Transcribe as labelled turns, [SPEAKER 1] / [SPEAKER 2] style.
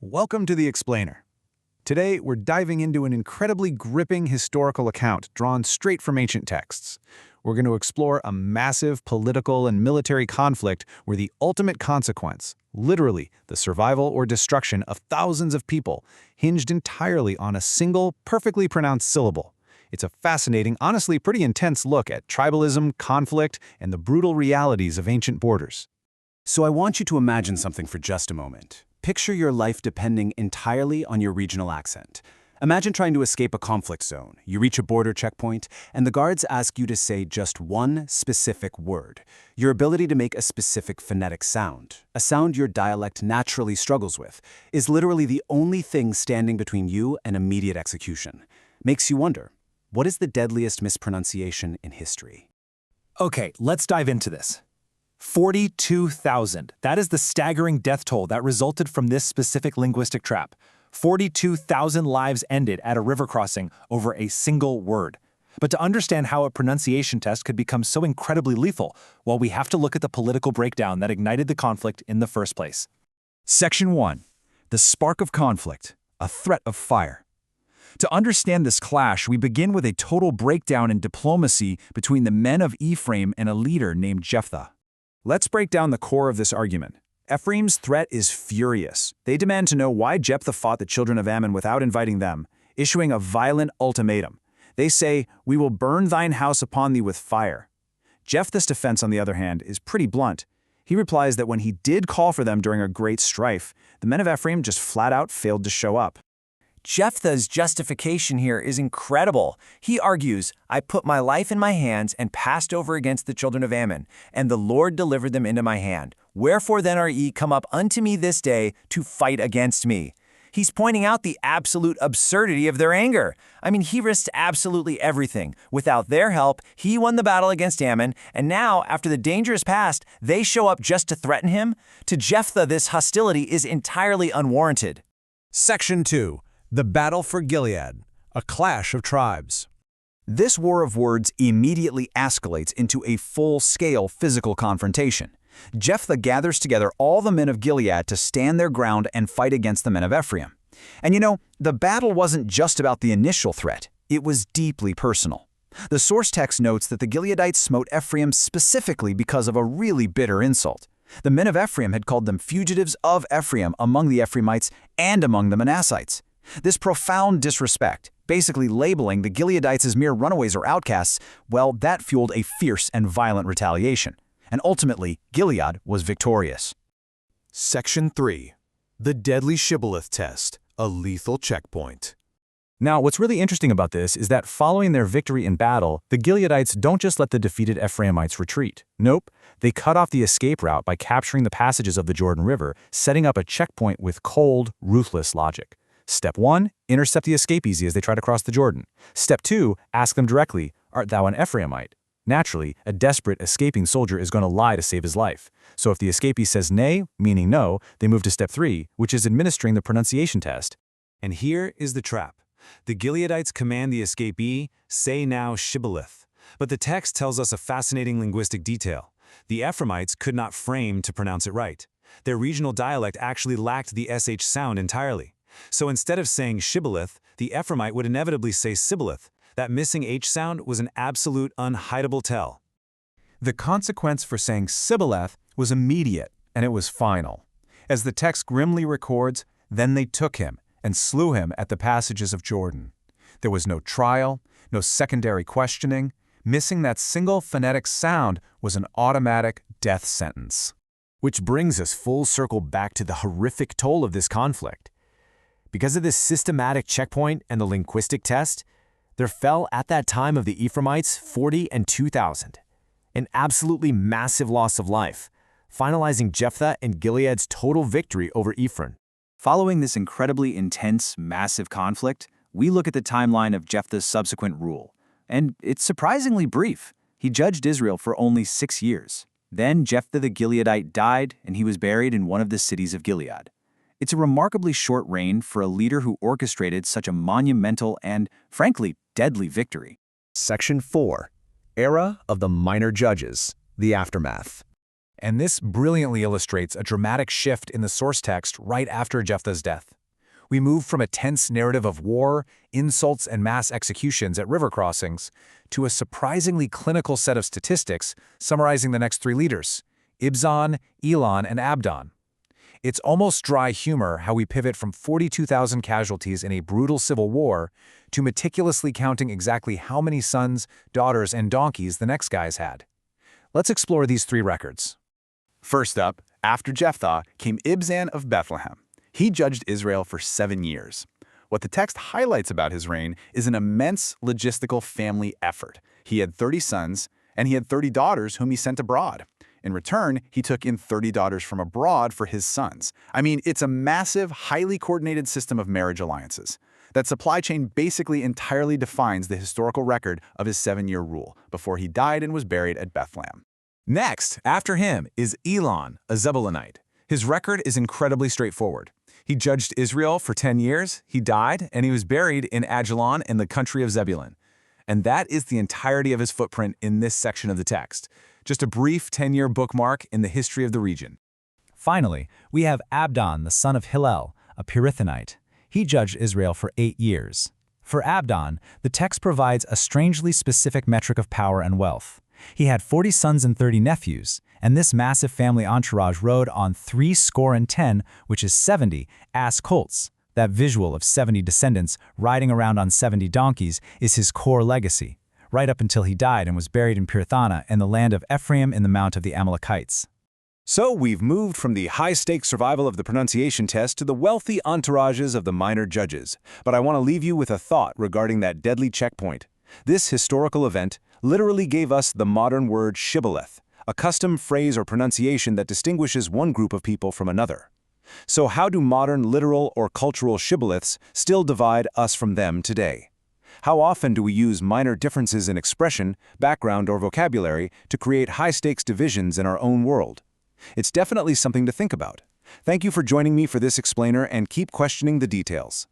[SPEAKER 1] Welcome to The Explainer. Today, we're diving into an incredibly gripping historical account drawn straight from ancient texts. We're going to explore a massive political and military conflict where the ultimate consequence, literally the survival or destruction of thousands of people, hinged entirely on a single, perfectly pronounced syllable. It's a fascinating, honestly pretty intense look at tribalism, conflict, and the brutal realities of ancient borders.
[SPEAKER 2] So I want you to imagine something for just a moment. Picture your life depending entirely on your regional accent. Imagine trying to escape a conflict zone. You reach a border checkpoint, and the guards ask you to say just one specific word. Your ability to make a specific phonetic sound, a sound your dialect naturally struggles with, is literally the only thing standing between you and immediate execution. Makes you wonder, what is the deadliest mispronunciation in history?
[SPEAKER 3] Okay, let's dive into this. 42,000. That is the staggering death toll that resulted from this specific linguistic trap. 42,000 lives ended at a river crossing over a single word. But to understand how a pronunciation test could become so incredibly lethal, well, we have to look at the political breakdown that ignited the conflict in the first place.
[SPEAKER 1] Section 1. The spark of conflict, a threat of fire. To understand this clash, we begin with a total breakdown in diplomacy between the men of Ephraim and a leader named Jephthah. Let's break down the core of this argument. Ephraim's threat is furious. They demand to know why Jephthah fought the children of Ammon without inviting them, issuing a violent ultimatum. They say, "We will burn thine house upon thee with fire." Jephthah's defense, on the other hand, is pretty blunt. He replies that when he did call for them during a great strife, the men of Ephraim just flat out failed to show up.
[SPEAKER 4] Jephthah's justification here is incredible. He argues, "I put my life in my hands and passed over against the children of Ammon, and the Lord delivered them into my hand. Wherefore then are ye come up unto me this day to fight against me?" He's pointing out the absolute absurdity of their anger. I mean, he risked absolutely everything. Without their help, he won the battle against Ammon, and now, after the danger is past, they show up just to threaten him? To Jephthah, this hostility is entirely unwarranted.
[SPEAKER 1] Section 2. The Battle for Gilead, a clash of tribes. This war of words immediately escalates into a full-scale physical confrontation. Jephthah gathers together all the men of Gilead to stand their ground and fight against the men of Ephraim. And you know, the battle wasn't just about the initial threat, it was deeply personal. The source text notes that the Gileadites smote Ephraim specifically because of a really bitter insult. The men of Ephraim had called them fugitives of Ephraim among the Ephraimites and among the Manassites. This profound disrespect, basically labeling the Gileadites as mere runaways or outcasts, well, that fueled a fierce and violent retaliation. And ultimately, Gilead was victorious. Section 3. The Deadly Shibboleth Test, a lethal checkpoint. Now, what's really interesting about this is that following their victory in battle, the Gileadites don't just let the defeated Ephraimites retreat. Nope, they cut off the escape route by capturing the passages of the Jordan River, setting up a checkpoint with cold, ruthless logic. Step 1, intercept the escapees as they try to cross the Jordan. Step 2, ask them directly, "Art thou an Ephraimite?" Naturally, a desperate, escaping soldier is going to lie to save his life. So if the escapee says nay, meaning no, they move to step 3, which is administering the pronunciation test. And here is the trap. The Gileadites command the escapee, "Say now Shibboleth." But the text tells us a fascinating linguistic detail. The Ephraimites could not frame to pronounce it right. Their regional dialect actually lacked the SH sound entirely. So instead of saying Shibboleth, the Ephraimite would inevitably say Sibboleth. That missing H sound was an absolute unhideable tell. The consequence for saying Sibboleth was immediate, and it was final. As the text grimly records, "Then they took him and slew him at the passages of Jordan." There was no trial, no secondary questioning. Missing that single phonetic sound was an automatic death sentence. Which brings us full circle back to the horrific toll of this conflict. Because of this systematic checkpoint and the linguistic test, there fell at that time of the Ephraimites 42,000, an absolutely massive loss of life, finalizing Jephthah and Gilead's total victory over Ephraim.
[SPEAKER 4] Following this incredibly intense, massive conflict, we look at the timeline of Jephthah's subsequent rule, and it's surprisingly brief. He judged Israel for only 6 years. Then Jephthah the Gileadite died, and he was buried in one of the cities of Gilead. It's a remarkably short reign for a leader who orchestrated such a monumental and, frankly, deadly victory.
[SPEAKER 1] Section 4. Era of the Minor Judges, the Aftermath. And this brilliantly illustrates a dramatic shift in the source text right after Jephthah's death.
[SPEAKER 3] We move from a tense narrative of war, insults, and mass executions at river crossings to a surprisingly clinical set of statistics summarizing the next three leaders: Ibzan, Elon, and Abdon. It's almost dry humor how we pivot from 42,000 casualties in a brutal civil war to meticulously counting exactly how many sons, daughters, and donkeys the next guys had. Let's explore these three records.
[SPEAKER 2] First up, after Jephthah came Ibzan of Bethlehem. He judged Israel for 7 years. What the text highlights about his reign is an immense logistical family effort. He had 30 sons, and he had 30 daughters whom he sent abroad. In return, he took in 30 daughters from abroad for his sons. I mean, it's a massive, highly coordinated system of marriage alliances. That supply chain basically entirely defines the historical record of his 7-year rule, before he died and was buried at Bethlehem.
[SPEAKER 3] Next, after him, is Elon, a Zebulunite. His record is incredibly straightforward. He judged Israel for 10 years, he died, and he was buried in Ajalon in the country of Zebulun. And that is the entirety of his footprint in this section of the text. Just a brief 10-year bookmark in the history of the region.
[SPEAKER 1] Finally, we have Abdon, the son of Hillel, a Pirathonite. He judged Israel for 8 years. For Abdon, the text provides a strangely specific metric of power and wealth. He had 40 sons and 30 nephews, and this massive family entourage rode on 70, which is 70, ass colts. That visual of 70 descendants riding around on 70 donkeys is his core legacy, right up until he died and was buried in Pirathana in the land of Ephraim in the Mount of the Amalekites.
[SPEAKER 3] So we've moved from the high-stakes survival of the pronunciation test to the wealthy entourages of the minor judges. But I want to leave you with a thought regarding that deadly checkpoint. This historical event literally gave us the modern word Shibboleth, a custom phrase or pronunciation that distinguishes one group of people from another. So how do modern literal or cultural shibboleths still divide us from them today? How often do we use minor differences in expression, background, or vocabulary to create high-stakes divisions in our own world? It's definitely something to think about. Thank you for joining me for this explainer, and keep questioning the details.